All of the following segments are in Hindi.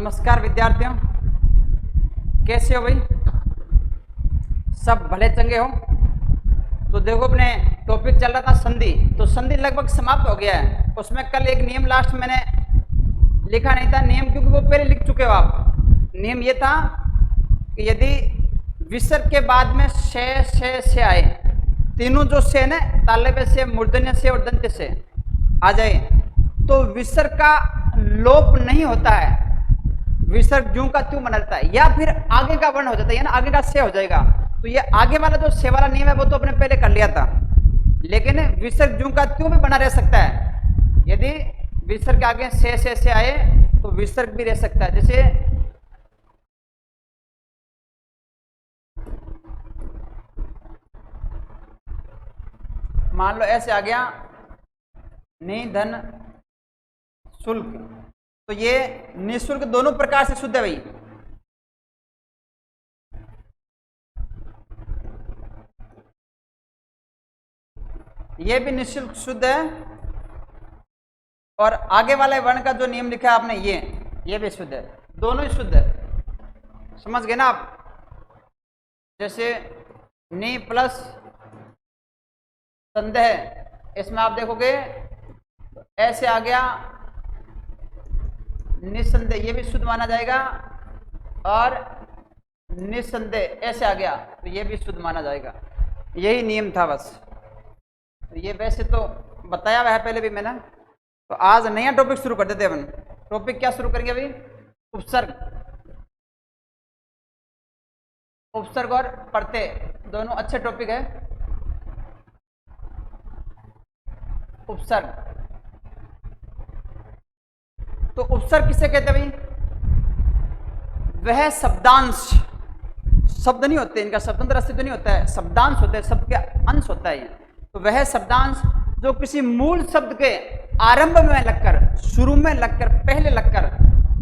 नमस्कार विद्यार्थियों, कैसे हो भाई? सब भले चंगे हो? तो देखो, अपने टॉपिक चल रहा था संधि। तो संधि लगभग समाप्त हो गया है। उसमें कल एक नियम लास्ट मैंने लिखा नहीं था नियम, क्योंकि वो पहले लिख चुके हो आप। नियम ये था कि यदि विसर्ग के बाद में से आए, तीनों जो से ना, तालव्य से, मूर्धन्य से और दंत्य से आ जाए, तो विसर्ग का लोप नहीं होता है, विसर्ग ज्यों का त्यों बना रहता है, या फिर आगे का वर्ण हो जाता है, ना आगे का से हो जाएगा। तो ये आगे वाला जो से वाला नियम है वो तो अपने पहले कर लिया था, लेकिन विसर्ग ज्यों का त्यों भी बना रह सकता है। यदि विसर्ग के आगे से आए तो विसर्ग भी रह सकता है। जैसे मान लो ऐसे आ गया निधन शुल्क, तो ये निःशुल्क दोनों प्रकार से शुद्ध है भाई। ये भी निःशुल्क शुद्ध है, और आगे वाले वर्ण का जो नियम लिखा है आपने ये भी शुद्ध है, दोनों ही शुद्ध है। समझ गए ना आप? जैसे नि प्लस संदेह, इसमें आप देखोगे ऐसे आ गया निसंदेह, ये भी शुद्ध माना जाएगा, और निसंदेह ऐसे आ गया तो ये भी शुद्ध माना जाएगा। यही नियम था बस। तो ये वैसे तो बताया हुआ है पहले भी मैंने। तो आज नया टॉपिक शुरू कर देते हैं अपन। टॉपिक क्या शुरू करेंगे अभी? उपसर्ग। उपसर्ग और प्रत्यय दोनों अच्छे टॉपिक है। उपसर्ग, तो उपसर्ग किसे कहते हैं भाई? वह शब्दांश, शब्द नहीं होते इनका स्वतंत्र अस्तित्व नहीं होता है, शब्दांश होते हैं, शब्द के अंश होता है। तो वह शब्दांश जो किसी मूल शब्द के आरंभ में लगकर, शुरू में लगकर, पहले लगकर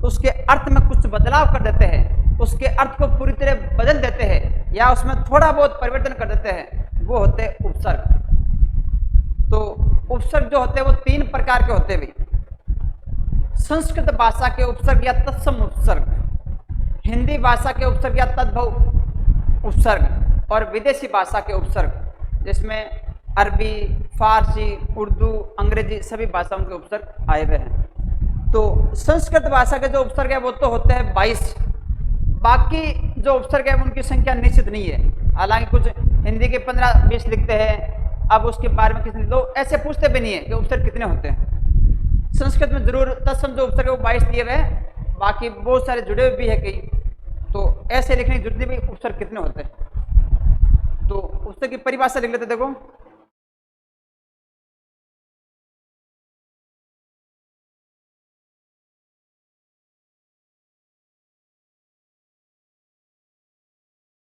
उसके अर्थ में कुछ बदलाव कर देते हैं, उसके अर्थ को पूरी तरह बदल देते हैं, या उसमें थोड़ा बहुत परिवर्तन कर देते हैं, वो होते हैं उपसर्ग। तो उपसर्ग जो होते हैं वो तीन प्रकार के होते हैं भाई। संस्कृत भाषा के उपसर्ग या तत्सम उपसर्ग, हिंदी भाषा के उपसर्ग या तद्भव उपसर्ग, और विदेशी भाषा के उपसर्ग, जिसमें अरबी, फारसी, उर्दू, अंग्रेजी सभी भाषाओं के उपसर्ग आए हुए हैं। तो संस्कृत भाषा के जो उपसर्ग है वो तो होते हैं 22। बाकी जो उपसर्ग है उनकी संख्या निश्चित नहीं है। हालांकि कुछ हिंदी के 15-20 लिखते हैं, अब उसके बारे में किसी लोग ऐसे पूछते भी नहीं है कि उपसर्ग कितने होते हैं। संस्कृत में जरूर तत्सम जो उपसर्ग है वो 22 दिए हुए हैं, बाकी बहुत सारे जुड़े हुए भी है कई। तो ऐसे लिखने की जरूरत नहीं उपसर्ग कितने होते हैं। तो उपसर्ग की परिभाषा लिख लेते। देखो,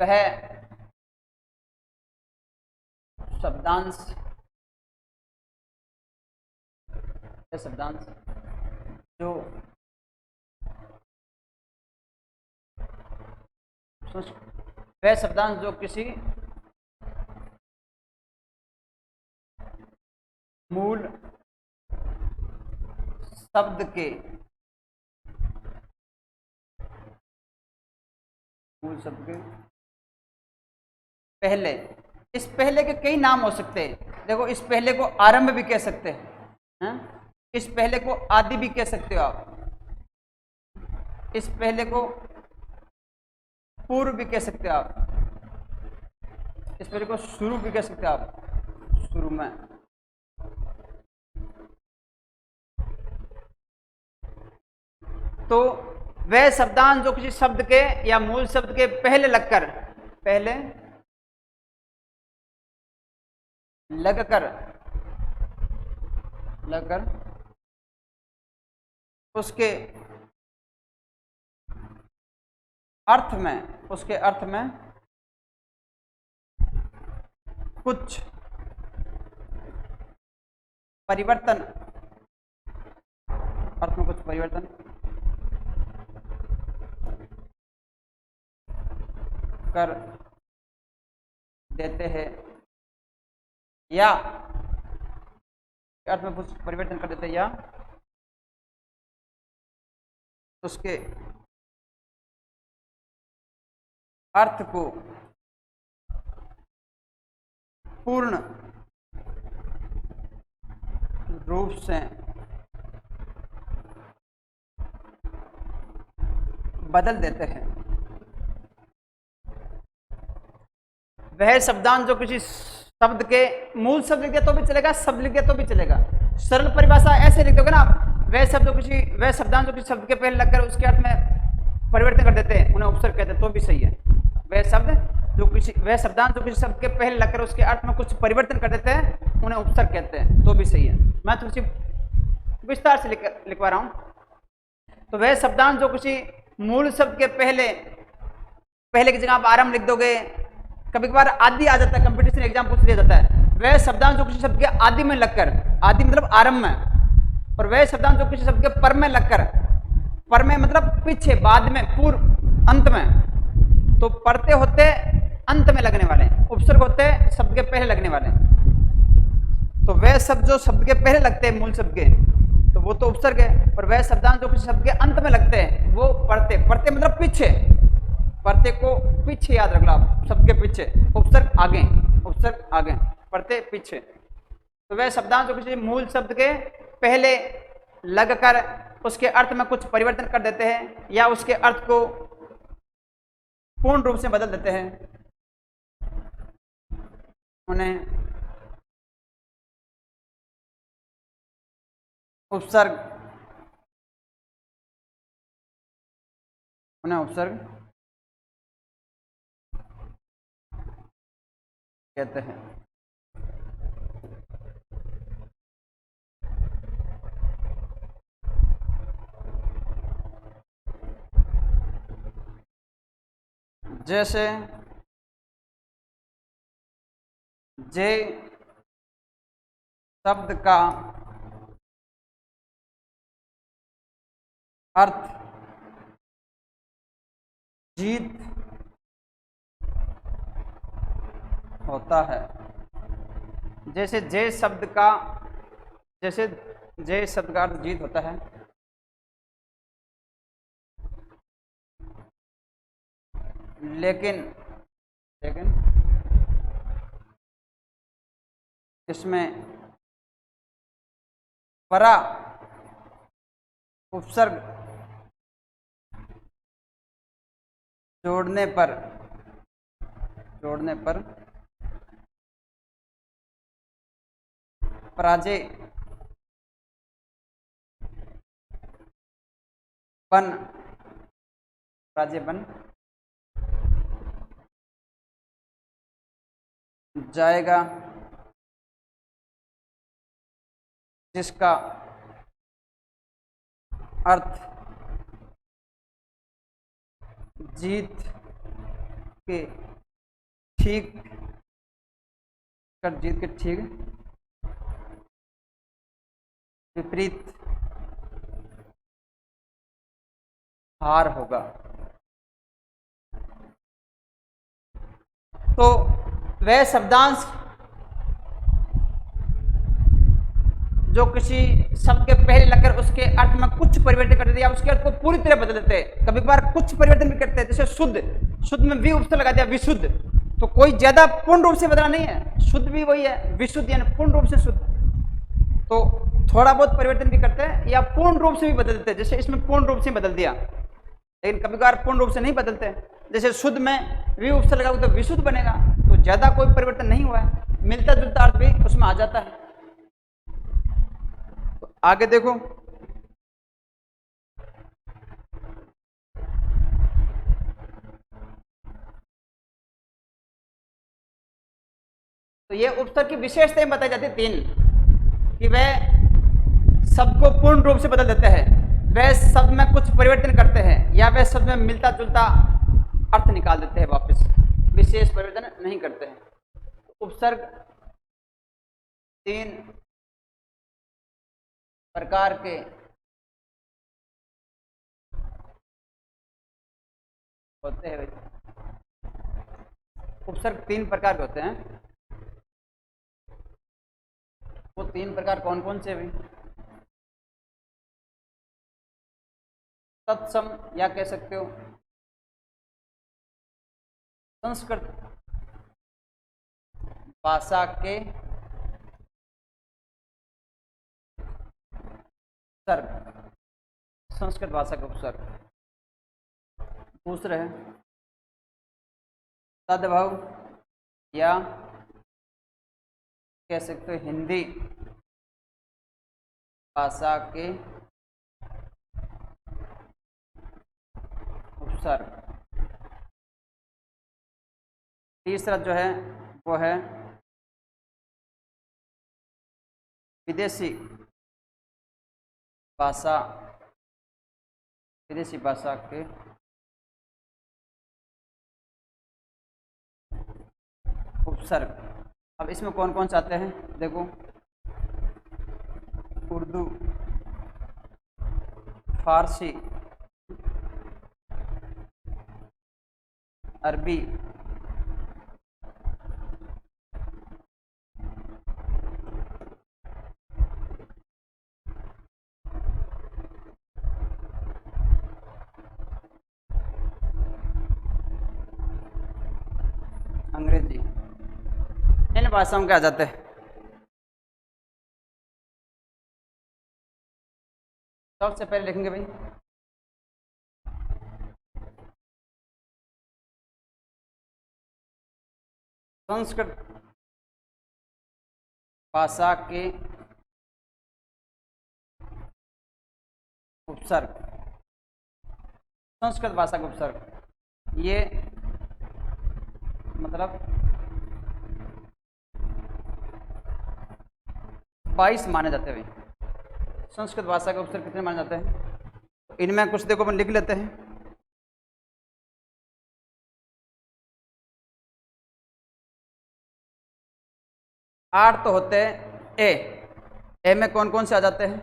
वह शब्दांश, शब्दांश जो वह शब्दांश जो किसी मूल शब्द के पहले, इस पहले के कई नाम हो सकते हैं। देखो, इस पहले को आरंभ भी कह सकते हैं, इस पहले को आदि भी कह सकते हो आप, इस पहले को पूर्व भी कह सकते हो आप, इस पहले को शुरू भी कह सकते हो आप, शुरू में। तो वह शब्दांश जो किसी शब्द के या मूल शब्द के पहले लगकर उसके अर्थ में कुछ परिवर्तन, कर देते हैं, या अर्थ में कुछ परिवर्तन कर देते हैं, या उसके अर्थ को पूर्ण रूप से बदल देते हैं। वह शब्दांश जो किसी शब्द के मूल शब्द लिख दिया तो भी चलेगा, शब्द लिख दिया तो भी चलेगा। सरल परिभाषा ऐसे लिख दोगे ना आप, वह शब्दांश जो किसी शब्द के पहले लगकर उसके अर्थ में परिवर्तन कर देते हैं उन्हें उपसर्ग कहते हैं, तो भी सही है। वह शब्दांश जो किसी शब्द के पहले लगकर उसके अर्थ में कुछ परिवर्तन कर देते हैं उन्हें उपसर्ग कहते हैं, तो भी सही है। मैं थोड़ी सी विस्तार से लिखवा रहा हूं। तो वह शब्दांश जो किसी मूल शब्द के पहले की जगह आप आरंभ लिख दोगे, कभी कभार आदि आ जाता है, कंपटीशन एग्जाम पूछ लिया जाता है। वह शब्दांश जो किसी शब्द के आदि में लगकर, आदि मतलब आरंभ में, और वह शब्दांश जो किसी शब्द के पर में लगकर, पर में मतलब पीछे, बाद में, पूर्व, अंत में, तो पढ़ते होते अंत में लगने वाले, उपसर्ग होते शब्द के पहले लगने वाले। तो वह शब्द जो शब्द के पहले लगते हैं मूल शब्द के, तो वो तो उपसर्ग है। और वह शब्दांश जो किसी शब्द के अंत में लगते हैं वो पढ़ते मतलब पीछे, पढ़ते को पीछे याद रख लो आप, शब्द के पीछे, उपसर्ग आगे, उपसर्ग आगे, पढ़ते पीछे। तो वह शब्दांश जो किसी मूल शब्द के पहले लगकर उसके अर्थ में कुछ परिवर्तन कर देते हैं या उसके अर्थ को पूर्ण रूप से बदल देते हैं, उन्हें उपसर्ग कहते हैं। जैसे जे शब्द का अर्थ जीत होता है। जैसे जे शब्द का अर्थ जीत होता है, लेकिन इसमें परा उपसर्ग जोड़ने पर पराजय बन जाएगा, जिसका अर्थ जीत के ठीक विपरीत हार होगा। तो वह शब्दांश जो किसी शब्द के पहले लगकर उसके अर्थ में कुछ परिवर्तन कर देते या उसके अर्थ को पूरी तरह बदल देते हैं, कभी बार कुछ परिवर्तन भी करते हैं। जैसे शुद्ध में भी उपसर्ग लगा दिया, विशुद्ध, तो कोई ज्यादा पूर्ण रूप से बदला नहीं है, शुद्ध भी वही है, विशुद्ध यानी पूर्ण रूप से शुद्ध। तो थोड़ा बहुत परिवर्तन भी करते हैं या पूर्ण रूप से भी बदल देते हैं। जैसे इसमें पूर्ण रूप से बदल दिया, लेकिन कभी बार पूर्ण रूप से नहीं बदलते। जैसे शुद्ध में भी उपसर्ग लगा तो विशुद्ध बनेगा, तो ज्यादा कोई परिवर्तन नहीं हुआ है, मिलता जुलता अर्थ भी उसमें आ जाता है। तो आगे देखो, तो ये उपसर्ग की विशेषताएं बताई जाती है 3, कि वह शब्द को पूर्ण रूप से बदल देते हैं, वह शब्द में कुछ परिवर्तन करते हैं, या वह शब्द में मिलता जुलता अर्थ निकाल देते हैं वापस, विशेष परिवर्तन नहीं करते हैं। उपसर्ग 3 प्रकार के होते हैं। उपसर्ग 3 प्रकार के होते हैं। वो 3 प्रकार कौन कौन से भी? तत्सम या कह सकते हो संस्कृत भाषा के उपसर्ग, संस्कृत भाषा के उपसर्ग। दूसरे है तद्भव या कह सकते हो हिंदी भाषा के उपसर्ग। तीसरा जो है वो है विदेशी भाषा के उपसर्ग। अब इसमें कौन कौन से आते हैं देखो, उर्दू, फारसी, अरबी, अंग्रेजी, इन भाषाओं के आ जाते हैं। सबसे पहले लिखेंगे भाई संस्कृत भाषा के उपसर्ग। संस्कृत भाषा का उपसर्ग ये मतलब 22 माने जाते हैं। संस्कृत भाषा के उपसर्ग कितने माने जाते हैं? इनमें कुछ देखो अपन लिख लेते हैं। आठ तो होते हैं। ए में कौन कौन से आ जाते हैं?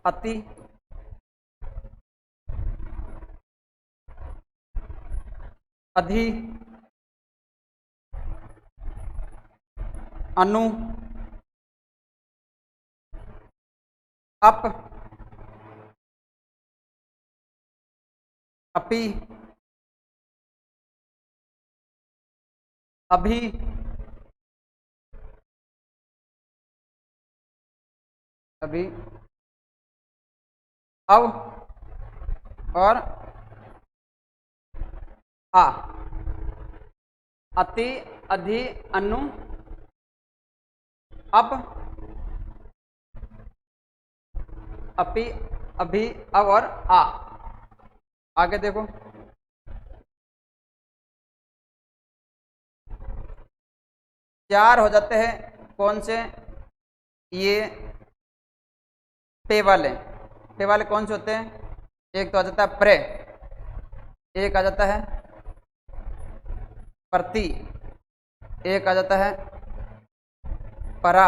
अति, अधि, अनु, अप, अपि, अभि, अभी, अव और आ। अति, अधि, अनु, अप, अपि, अभि, अव और आ। आगे देखो चार हो जाते हैं। कौन से? ये पे वाले कौन से होते हैं? एक तो आ जाता है प्रे, एक आ जाता है प्रति, एक आ जाता है परा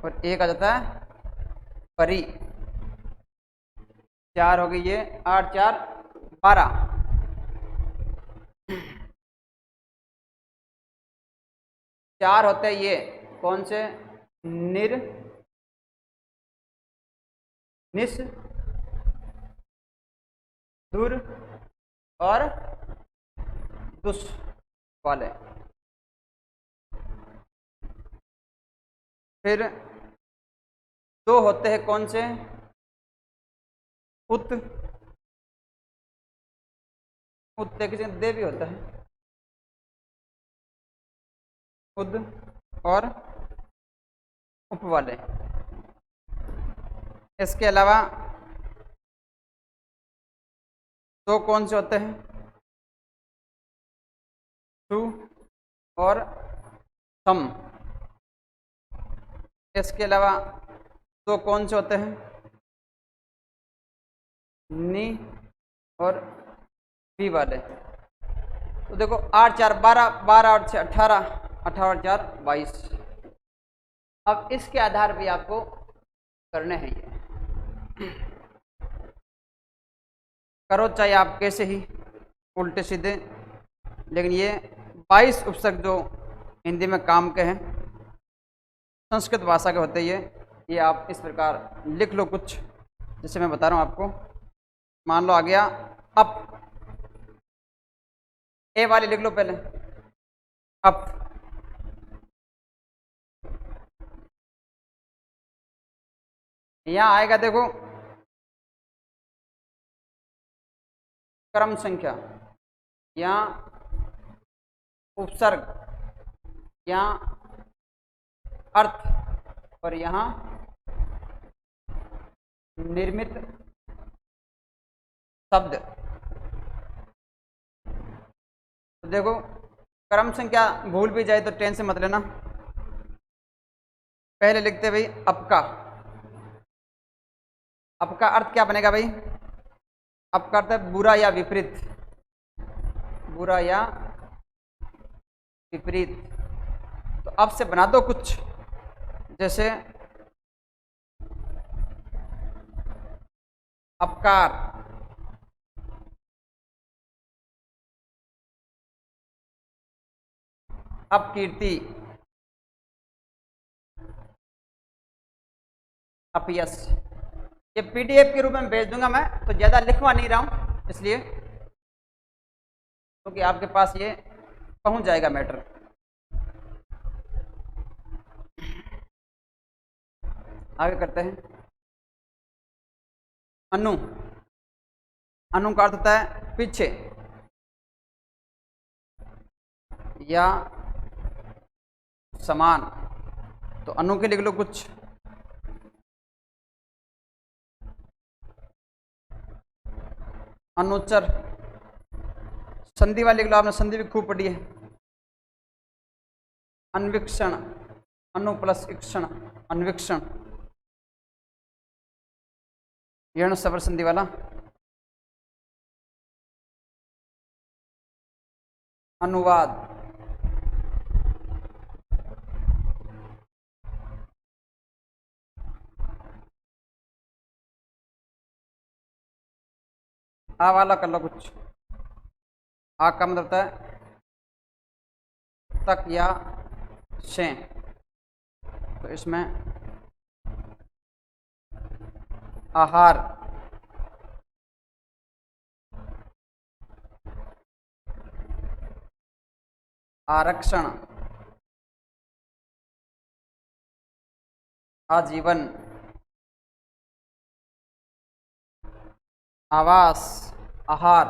और एक आ जाता है परी। चार हो गई ये, 8 4 12। चार होते हैं ये कौन से? निर, निस, दुर और दुस वाले। फिर दो होते हैं कौन से? उत, किसी दे भी होता है, उद और उप वाले। इसके अलावा दो कौन से होते हैं? टू और सम। इसके अलावा दो कौन से होते हैं? नी और पी वाले। तो देखो 8 4 12, 12 और 6 18, 18 और 4 22। अब इसके आधार पे आपको करने हैं ये। करो चाहे आप कैसे ही उल्टे सीधे, लेकिन ये 22 उपसर्ग जो हिंदी में काम के हैं संस्कृत भाषा के होते हैं, ये आप इस प्रकार लिख लो कुछ, जैसे मैं बता रहा हूँ आपको। मान लो आ गया अप, ए वाली लिख लो पहले। अब यहां आएगा देखो क्रम संख्या, यहां उपसर्ग, यहां अर्थ और यहां निर्मित शब्द। तो देखो क्रम संख्या भूल भी जाए तो टेंशन मत लेना। पहले लिखते भाई अपका। अपका अर्थ क्या बनेगा भाई? अपका अर्थ है बुरा या विपरीत, बुरा या विपरीत। तो अब से बना दो कुछ, जैसे अपकार, अपकीर्ति, अपयश। ये पीडीएफ के रूप में भेज दूंगा मैं, तो ज़्यादा लिखवा नहीं रहा हूं इसलिए, क्योंकि आपके पास ये पहुंच जाएगा मैटर। आगे करते हैं। अनु, अनु का अर्थ होता है पीछे या समान। तो अनु के लिख लो कुछ। अनुच्चर, संधि वाली लिख लो, आपने संधि भी खूब पढ़ी है। अन्वीक्षण, अनु प्लस इक्षण, अन्वीक्षण, यण सवर संधि वाला। अनुवाद, आ वाला कर लो कुछ। आ का मतलब होता है तक या से, तो इसमें आहार, आरक्षण, आजीवन, आवास, आहार।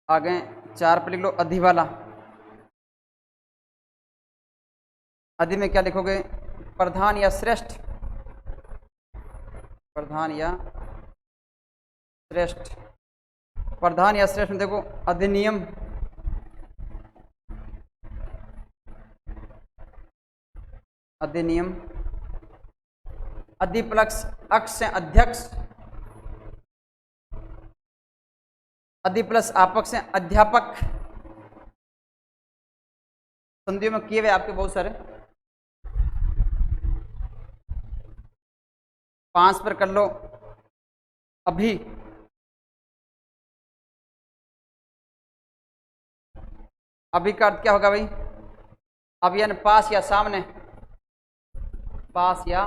आगे 4 पे लिख लो अधि वाला। अधि में क्या लिखोगे? प्रधान या श्रेष्ठ, प्रधान या श्रेष्ठ। प्रधान या श्रेष्ठ में देखो अधिनियम, अधिनियम, अधिप्लस अक्ष से अध्यक्ष, अधि प्लस आपक से अध्यापक। संधियों में किए हुए आपके बहुत सारे। 5 पर कर लो अभी, अभी का अर्थ क्या होगा भाई? अब यानी पास या सामने, पास या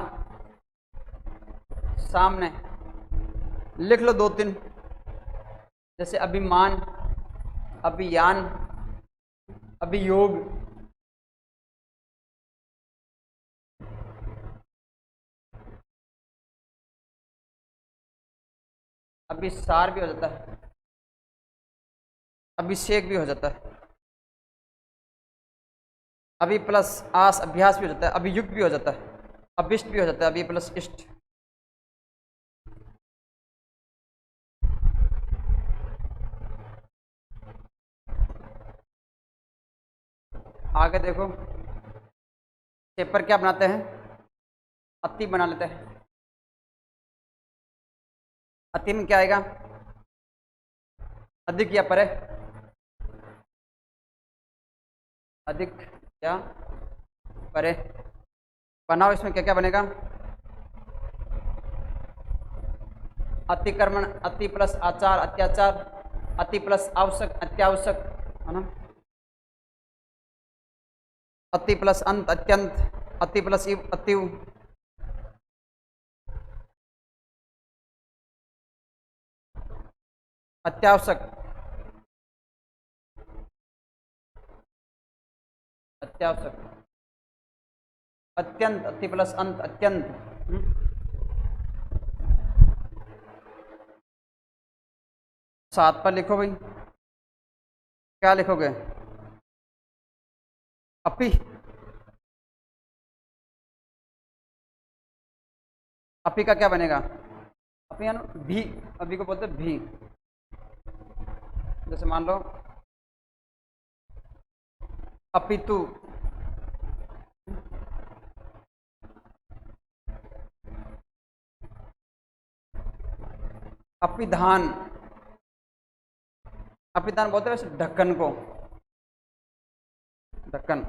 सामने। लिख लो 2-3, जैसे अभिमान, अभियान, अभियोग। अभिसार भी हो जाता है, अभिषेक भी हो जाता है, अभी प्लस आस अभ्यास भी हो जाता है, अभियुक्त भी हो जाता है, अभिष्ट भी हो जाता है, अभी प्लस इष्ट। आगे देखो पेपर क्या बनाते हैं? अति बना लेते हैं। अति में क्या आएगा? अधिक या परे, अधिक या परे। बनाओ, इसमें क्या क्या बनेगा? अतिक्रमण, अति प्लस आचार, अत्याचार, अति प्लस आवश्यक, अत्यावश्यक, है ना। अति प्लस अंत, अत्यंत, अति प्लस इव, अतिव। अत्यावश्यक, अत्यावश्यक, अत्यंत, अति प्लस अंत, अत्यंत। सात पर लिखो भाई, क्या लिखोगे? अपी, अपी का क्या बनेगा? अपी यानी भी, अभी को बोलते भी। जैसे मान लो अपितु, अपिधान, अपिधान बोलते हैं वैसे ढक्कन को, ढक्कन।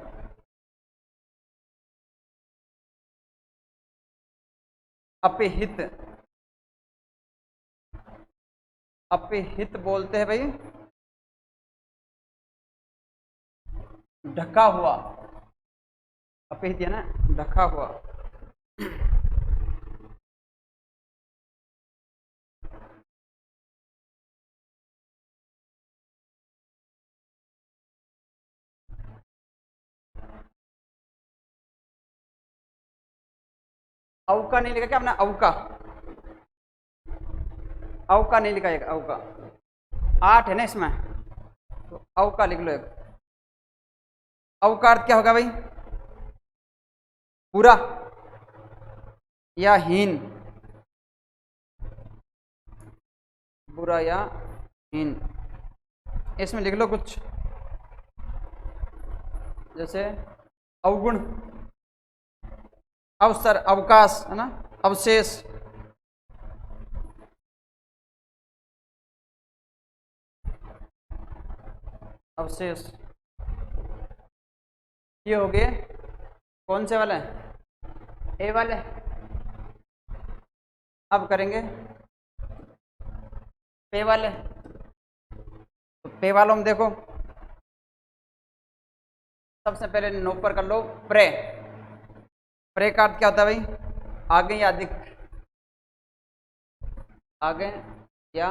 अपिहित, अपिहित बोलते हैं भाई ढका हुआ, अपिहित है ना, ढका हुआ। अवका नहीं लिखा क्या आपने? अवका, अवका नहीं लिखा एक, अवका 8 है ना इसमें, तो अवका लिख लो एक। अवका अर्थ क्या होगा भाई? पूरा या हीन, बुरा या हीन। इसमें लिख लो कुछ, जैसे अवगुण, अवसर, अवकाश है ना, अवशेष, अवशेष। ये हो गए कौन से वाले? ए वाले। अब करेंगे पे वाले। तो पे वालों में देखो, सबसे पहले नो पर कर लो प्रे। प्रे का अर्थ क्या होता है भाई? आगे या अधिक, आगे या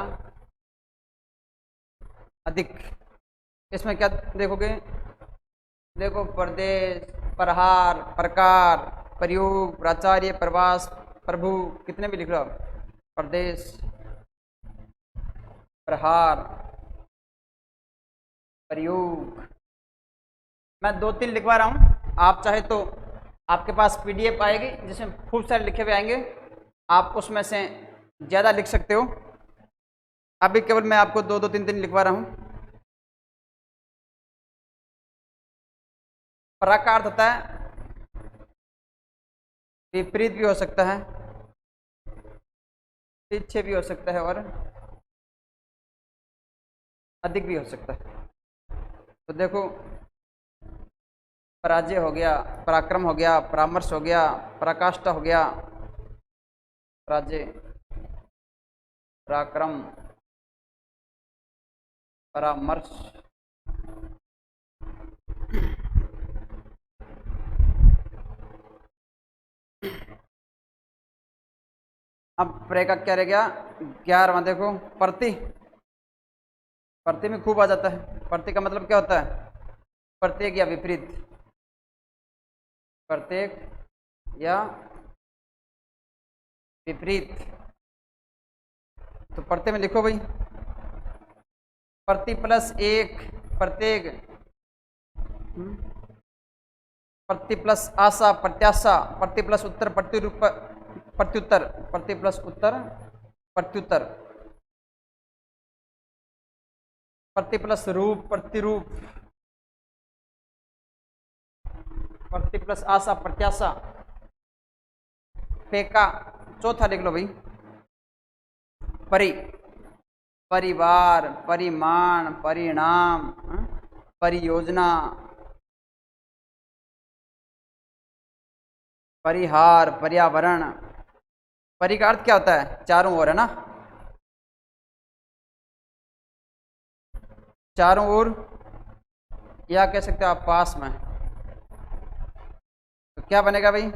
अधिक। इसमें क्या देखोगे? देखो प्रदेश, प्रहार, प्रकार, प्रयोग, प्राचार्य, प्रवास, प्रभु, कितने भी लिख लो आप। प्रदेश, प्रहार, प्रयोग। मैं 2-3 लिखवा रहा हूँ, आप चाहे तो आपके पास पीडीएफ आएगी जिसमें खूब सारे लिखे हुए आएंगे, आप उसमें से ज़्यादा लिख सकते हो। अभी केवल मैं आपको 2-2, 3-3 लिखवा रहा हूँ। परा का अर्थ होता है विपरीत भी हो सकता है, पीछे भी हो सकता है और अधिक भी हो सकता है। तो देखो, पराजय हो गया, पराक्रम हो गया, परामर्श हो गया, पराकाष्ठा हो गया, पराजय, पराक्रम, परामर्श। अब प्रे का क्या रह गया? 11वां देखो, प्रति। प्रति में खूब आ जाता है। प्रति का मतलब क्या होता है? प्रत्येक या विपरीत, प्रत्येक या विपरीत। तो प्रत्यय में लिखो भाई, प्रति प्लस एक, प्रत्येक, प्रति प्लस आशा, प्रत्याशा, प्रति प्लस उत्तर, प्रतिरूप, प्रत्युत्तर, प्रति प्लस उत्तर, प्रत्युत्तर, प्रति प्लस रूप, प्रतिरूप, प्रति प्लस आशा, प्रत्याशा। पेका चौथा लिख लो भाई, परि, परिवार, परिमाण, परिणाम, परियोजना, परिहार, पर्यावरण। परि का अर्थ क्या होता है? चारों ओर, है ना, चारों ओर, या कह सकते हो आप पास में। तो क्या बनेगा भाई?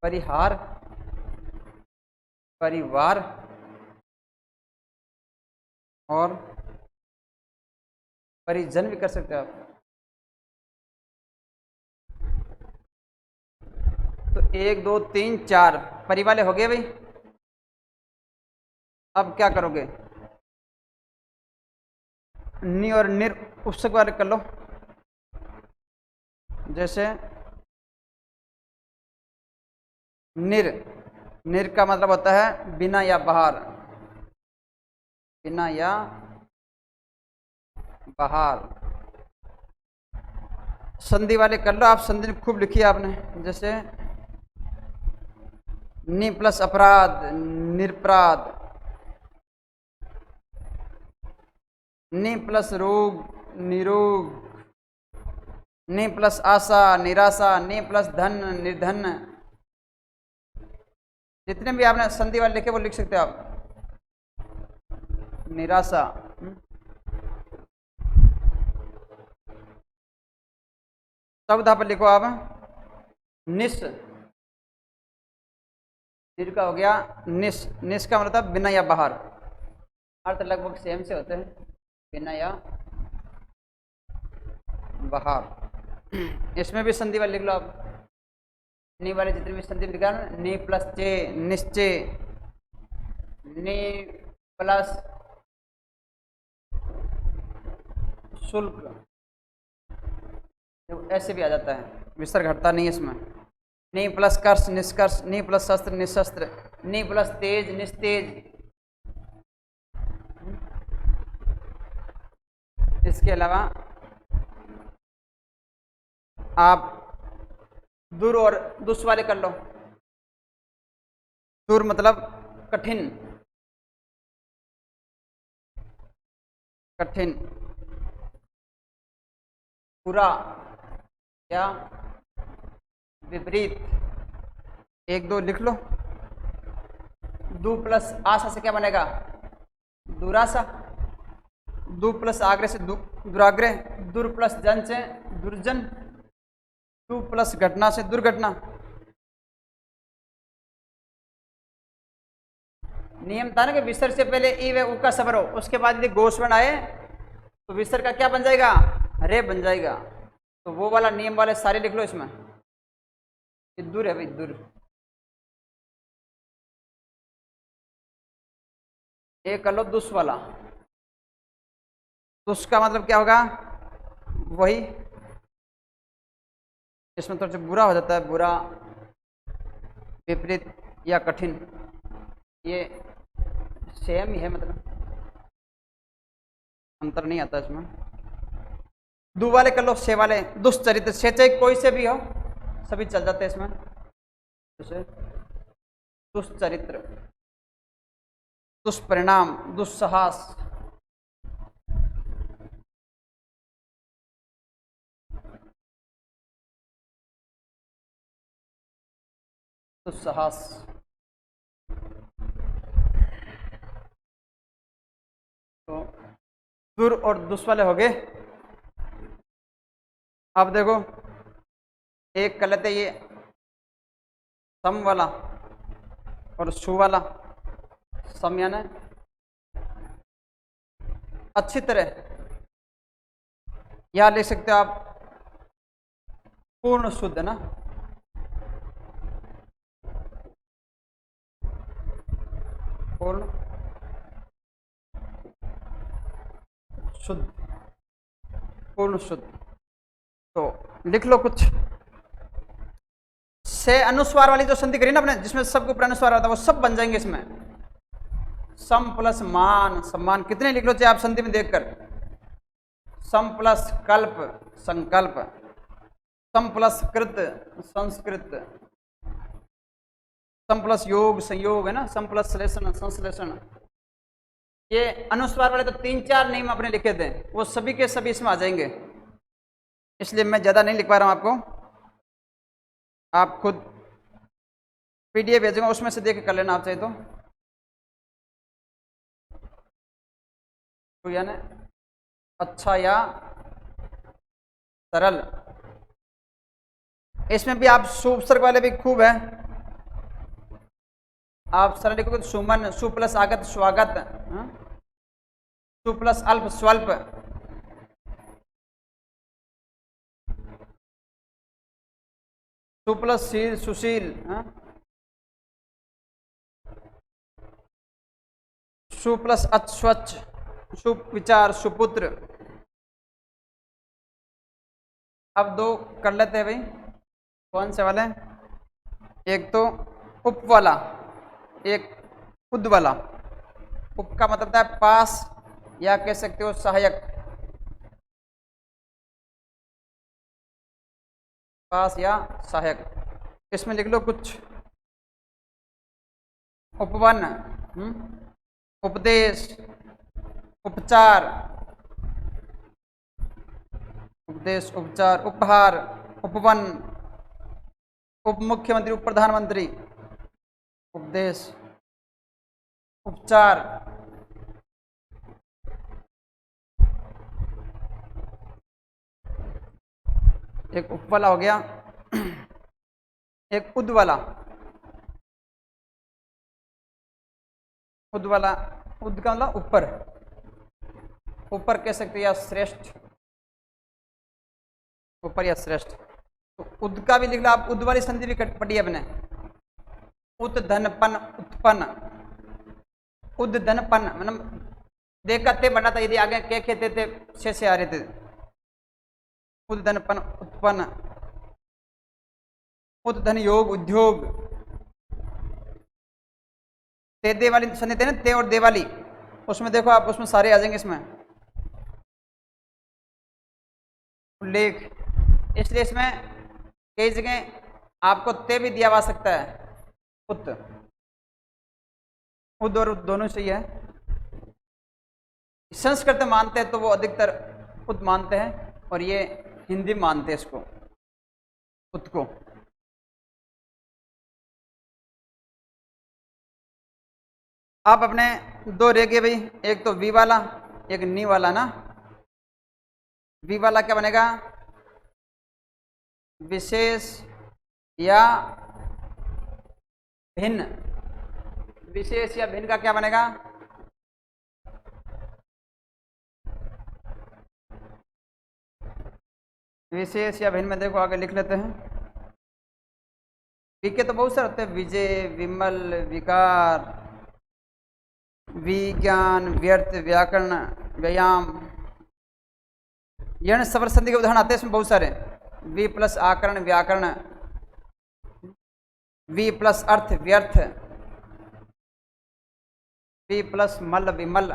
परिहार, परिवार, और परिजन भी कर सकते हो आप। तो 1 2 3 4 परि वाले हो गए भाई। अब क्या करोगे, नि और निर उपसर्ग वाले कर लो। जैसे निर, निर का मतलब होता है बिना या बाहर, बिना या बाहर। संधि वाले कर लो आप, संधि खूब लिखी है आपने। जैसे नि प्लस अपराध, निरपराध। नि प्लस रोग, निरोग। नि प्लस आशा, निराशा। नि प्लस धन, निर्धन। जितने भी आपने संधि वाले लिखे वो लिख सकते हो आप। निराशा। शब्द पर लिखो आप, निस। निर का हो गया निस, निस का मतलब बिना या बाहर। अर्थ लगभग सेम से होते हैं, बिना या बाहर। इसमें भी संधि वाले लिख लो आप। नि वाले जितने भी संधि लिखा ना, नि प्लस चे निश्चय, नि प्लस शुल्क, ऐसे भी आ जाता है, विसर्ग घटता नहीं है इसमें। नि प्लस कर्ष निष्कर्ष, नि प्लस शस्त्र निशस्त्र, नि प्लस तेज निस्तेज। इसके अलावा आप दूर और दुष्ट वाले कर लो। दूर मतलब कठिन, कठिन। पूरा या विपरीत। 1 2 लिख लो। दू प्लस आशा से क्या बनेगा, दुराशा। दू प्लस आग्रह से दुराग्रह। दुर प्लस जन से दुर्जन। दू प्लस घटना से दुर्घटना। नियम था ना कि विसर्ग से पहले ई व उ का स्वर हो, उसके बाद यदि गोस्वर्ण आए तो विसर्ग का क्या बन जाएगा, रे बन जाएगा। तो वो वाला नियम वाले सारे लिख लो इसमें। विद्युर है, विद्युर। एक कर लो दुष्ट वाला। दुष्ट का मतलब क्या होगा, वही, इसमें थोड़ा सा बुरा हो जाता है, बुरा, विपरीत या कठिन, ये सेम ही है, मतलब अंतर नहीं आता इसमें। दू वाले कर लो, से वाले दुष्चरित्र, से चाहे कोई से भी हो, सभी चल जाते हैं इसमें। जैसे दुष्चरित्र, दुष्परिणाम, दुस्साहस। दुस्साहस। तो दुर और दुष्ट वाले हो गए। अब देखो, एक कर लेते ये सम वाला और सु वाला। सम यानी अच्छी तरह, या लिख सकते हो आप पूर्ण शुद्ध ना, पूर्ण शुद्ध, पूर्ण शुद्ध। तो लिख लो कुछ। से अनुस्वार वाली जो संधि करी ना अपने, जिसमें सबके ऊपर अनुस्वार आता है, वो सब बन जाएंगे इसमें। सम प्लस मान, सम्मान। कितने लिख लो चाहे आप संधि में देखकर। सम प्लस कल्प, संकल्प। सम प्लस कृत, संस्कृत। सम प्लस योग, संयोग है ना। सम प्लस श्लेषण, संश्लेषण। ये अनुस्वार वाले तो 3 4 नियम आपने लिखे थे, वो सभी के सभी इसमें आ जाएंगे, इसलिए मैं ज़्यादा नहीं लिख पा रहा हूँ आपको। आप खुद पीडीएफ भेजूंगा, उसमें से देख के कर लेना आप चाहिए तो यानी अच्छा या सरल। इसमें भी आप सुपसर्ग वाले भी खूब है। आप सरल लिखोगे तो सुमन, सु प्लस आगत स्वागत। सु प्लस अल्प स्वल्प, सु प्लस शील सुशील, सु प्लस अस्वच्छ, सुविचार, सुपुत्र। अब दो कर लेते हैं भाई, कौन से वाले? एक तो उप वाला, एक उद वाला। उप का मतलब है पास या कह सकते हो सहायक, पास या सहायक। इसमें लिख लो कुछ। उपवन, उपदेश, उपचार, उपदेश, उपचार, उपहार, उपवन, उप मुख्यमंत्री, उप प्रधानमंत्री, उपदेश, उपचार, एक उप वाला हो गया, एक उद वाला। उद वाला, उद का मतलब ऊपर, ऊपर कह सकते या श्रेष्ठ, ऊपर या श्रेष्ठ। तो उद का भी लिख लो आप, उद वाली संधि भी पढ़ी अपने। उत धनपन उत्पन्न, उद धनपन मतलब देख ते बना था, यदि आगे के कहते थे से आ रहे थे। उद धनपन उत्पन्न, उत धन योग उद्योग, ते दे वाली संधि थे ना, ते और दे वाली, उसमें देखो आप, उसमें सारे आ जाएंगे इसमें उल्लेख। इसलिए इसमें कई जगह आपको ते भी दिया जा सकता है, उत, उद और उत दोनों सही है। संस्कृत मानते हैं तो वो अधिकतर उत मानते हैं, और ये हिंदी मानते हैं इसको, उत को। आप अपने दो रह गए भाई, एक तो वी वाला, एक नी वाला ना। वी वाला क्या बनेगा? विशेष या भिन्न। विशेष या भिन्न का क्या बनेगा? विशेष या भिन्न में देखो आगे लिख लेते हैं। वी के तो बहुत सारे होते हैं, विजय, विमल, विकार, विज्ञान, व्यर्थ, व्याकरण, व्यायाम। यण सवर संधि के उदाहरण आते हैं इसमें बहुत सारे। वी प्लस आकरण व्याकरण, वी प्लस अर्थ व्यर्थ, वी प्लस मल विमल,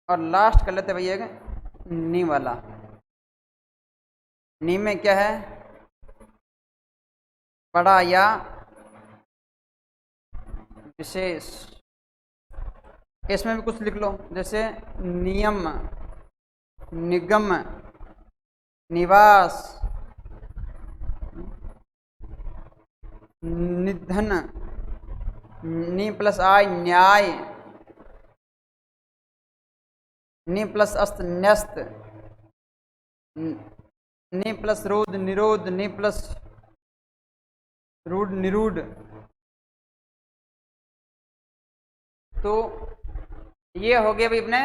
और लास्ट कर लेते भैया नी वाला। नी में क्या है? बड़ा या विशेष। इसमें भी कुछ लिख लो, जैसे नियम, निगम, निवास, निधन, नी प्लस आय न्याय, नी प्लस अस्त न्यस्त, नी प्लस रोध निरोध, नी प्लस रूढ़ निरूढ़। तो ये हो गए भाई अपने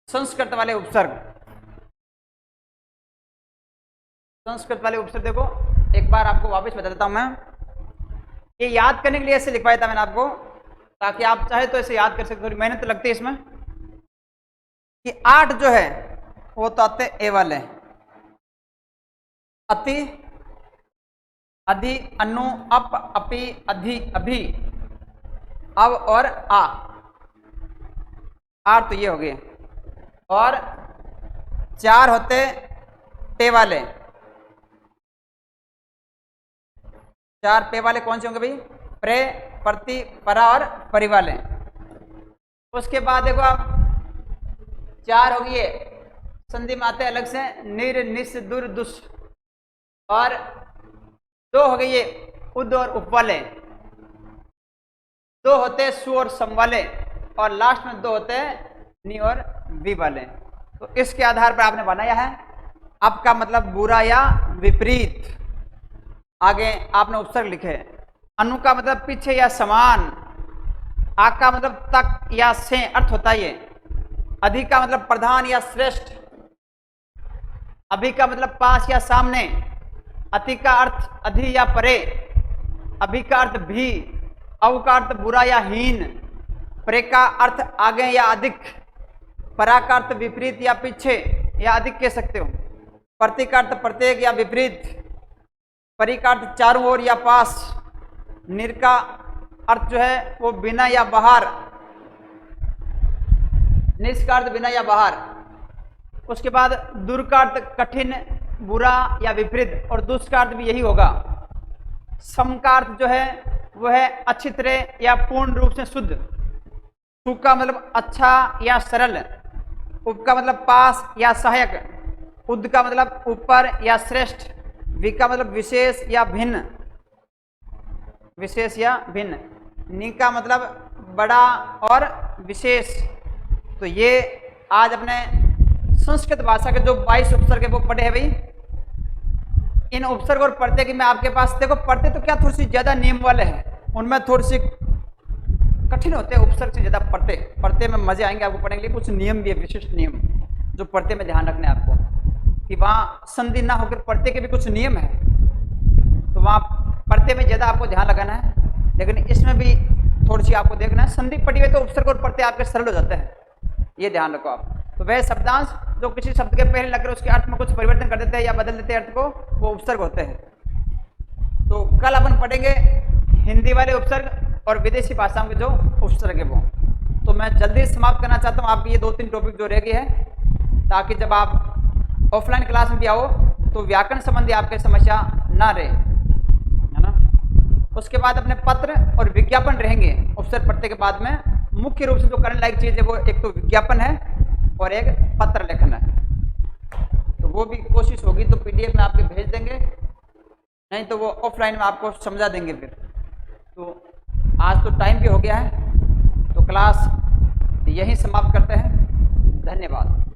संस्कृत वाले उपसर्ग। संस्कृत वाले उपसर्ग देखो, एक बार आपको वापस बता देता हूं मैं। ये याद करने के लिए ऐसे लिखवाया था मैंने आपको, ताकि आप चाहे तो ऐसे याद कर सकते। थोड़ी मेहनत लगती है इसमें। कि 8 जो है वो तो आते ए वाले, अति, अधि, अनु, अप, अपि, अधि, अभि, अव और आ। 8 तो ये हो गए। और 4 होते पे वाले। 4 पे वाले कौन से होंगे भाई? प्रे, प्रति, परा और परि वाले। उसके बाद देखो आप 4 हो गए संधि में आते अलग से, निर, निस, दुर, दुस। और 2 हो गए उद और उप वाले। 2 होते सु और सम वाले, और लास्ट में 2 होते नि और वी वाले। तो इसके आधार पर आपने बनाया है आपका मतलब बुरा या विपरीत। आगे आपने उपसर्ग लिखे, अनु का मतलब पीछे या समान, आ का मतलब तक या से अर्थ होता है ये। अधि का मतलब प्रधान या श्रेष्ठ, अभि का मतलब पास या सामने, अति का अर्थ अधि या परे, अभि का अर्थ भी, अव का अर्थ बुरा या हीन, परे का अर्थ आगे या अधिक, परा का अर्थ विपरीत या पीछे या अधिक कह सकते हो, प्रति का अर्थ प्रत्येक या विपरीत, परि का अर्थ चारों ओर या पास, निर का अर्थ जो है वो बिना या बाहर, निष्ठ का अर्थ बिना या बाहर। उसके बाद दुर का अर्थ कठिन, बुरा या विपरीत, और दुष्ट का अर्थ भी यही होगा। सम का अर्थ जो है वह है अच्छी तरह या पूर्ण रूप से शुद्ध। सु का मतलब अच्छा या सरल, उप का मतलब पास या सहायक, उद का मतलब ऊपर या श्रेष्ठ, वि का मतलब विशेष या भिन्न, विशेष या भिन्न, नि का मतलब बड़ा और विशेष। तो ये आज अपने संस्कृत भाषा के जो 22 उपसर्ग है वो पढ़े हैं भाई। इन उपसर्ग और प्रत्यय की मैं आपके पास, देखो प्रत्यय तो क्या थोड़ी सी ज्यादा नियम वाले हैं, उनमें थोड़ी सी कठिन होते हैं उपसर्ग से ज्यादा प्रत्यय। प्रत्यय में मजे आएंगे आपको पढ़ने के लिए, कुछ नियम भी है, विशिष्ट नियम जो प्रत्यय में ध्यान रखने आपको, कि वहाँ संधि ना होकर प्रत्यय के भी कुछ नियम है, तो वहाँ प्रत्यय में ज्यादा आपको ध्यान लगाना है। लेकिन इसमें भी थोड़ी सी आपको देखना है, संधि पड़ी हुई तो उपसर्ग और प्रत्यय आपके सरल हो जाते हैं, ये ध्यान रखो आप। तो वह शब्दांश जो किसी शब्द के पहले लगकर उसके अर्थ में कुछ परिवर्तन कर देते हैं या बदल देते हैं अर्थ को, वो उपसर्ग होते हैं। तो कल अपन पढ़ेंगे हिंदी वाले उपसर्ग और विदेशी भाषाओं के जो उपसर्ग है वो। तो मैं जल्दी समाप्त करना चाहता हूँ आपकी ये 2-3 टॉपिक जो रह गए हैं, ताकि जब आप ऑफलाइन क्लास में भी आओ तो व्याकरण संबंधी आपके समस्या ना रहे, है ना। उसके बाद अपने पत्र और विज्ञापन रहेंगे उपसर्ग प्रत्यय के बाद में। मुख्य रूप से जो करने लायक चीज़ है वो एक तो विज्ञापन है और एक पत्र लेखन है, तो वो भी कोशिश होगी तो PDF में आपके भेज देंगे, नहीं तो वो ऑफलाइन में आपको समझा देंगे फिर। तो आज तो टाइम भी हो गया है, तो क्लास यहीं समाप्त करते हैं। धन्यवाद।